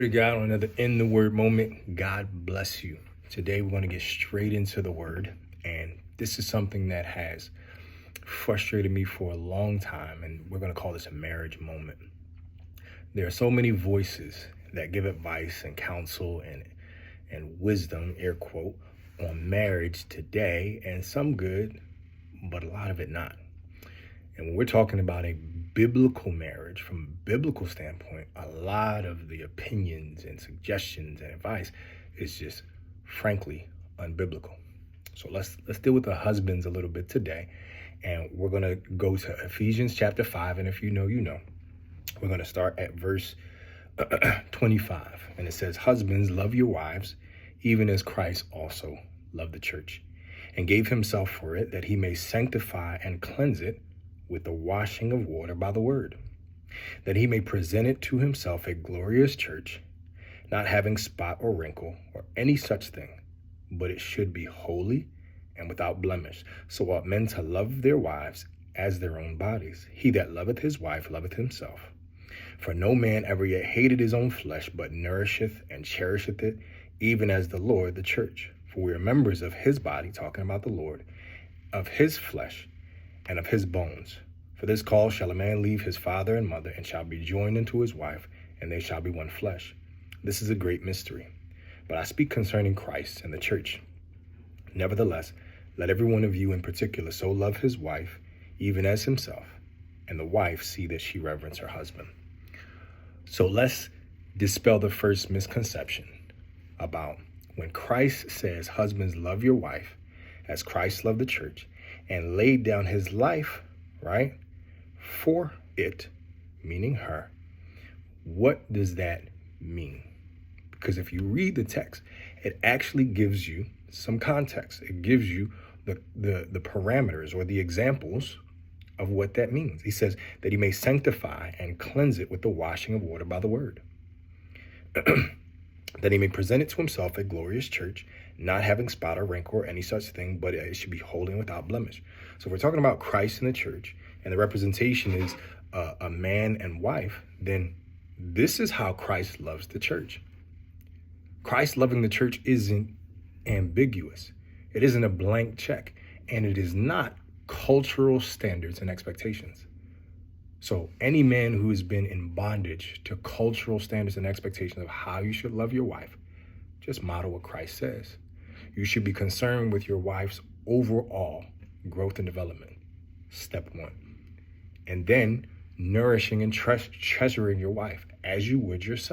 To God on another In the Word moment. God bless you. Today we're going to get straight into the Word, and this is something that has frustrated me for a long time, and we're going to call this a marriage moment. There are so many voices that give advice and counsel and wisdom, air quote, on marriage today, and some good, but a lot of it not. And when we're talking about a biblical marriage, from a biblical standpoint, a lot of the opinions and suggestions and advice is just frankly unbiblical. So let's deal with the husbands a little bit today. And we're going to go to Ephesians chapter 5. And if you know, you know. We're going to start at verse 25. And it says, "Husbands, love your wives, even as Christ also loved the church, and gave himself for it, that he may sanctify and cleanse it with the washing of water by the word, that he may present it to himself a glorious church, not having spot or wrinkle or any such thing, but it should be holy and without blemish. So ought men to love their wives as their own bodies. He that loveth his wife loveth himself. For no man ever yet hated his own flesh, but nourisheth and cherisheth it, even as the Lord the church. For we are members of his body," talking about the Lord, "of his flesh and of his bones. For this cause shall a man leave his father and mother, and shall be joined unto his wife, and they shall be one flesh. This is a great mystery. But I speak concerning Christ and the church. Nevertheless, let every one of you in particular so love his wife, even as himself, and the wife see that she reverence her husband." So let's dispel the first misconception about when Christ says, "Husbands, love your wife as Christ loved the church and laid down his life," right, "for it," meaning her. What does that mean? Because if you read the text, it actually gives you some context. It gives you the parameters or the examples of what that means. He says that he may sanctify and cleanse it with the washing of water by the word. That he may present it to himself a glorious church, not having spot or wrinkle or any such thing, but it should be holy and without blemish. So if we're talking about Christ and the church, and the representation is a man and wife, then this is how Christ loves the church. Christ loving the church isn't ambiguous. It isn't a blank check, and it is not cultural standards and expectations. So any man who has been in bondage to cultural standards and expectations of how you should love your wife, just model what Christ says. You should be concerned with your wife's overall growth and development, step one. And then nourishing and treasuring your wife as you would yourself.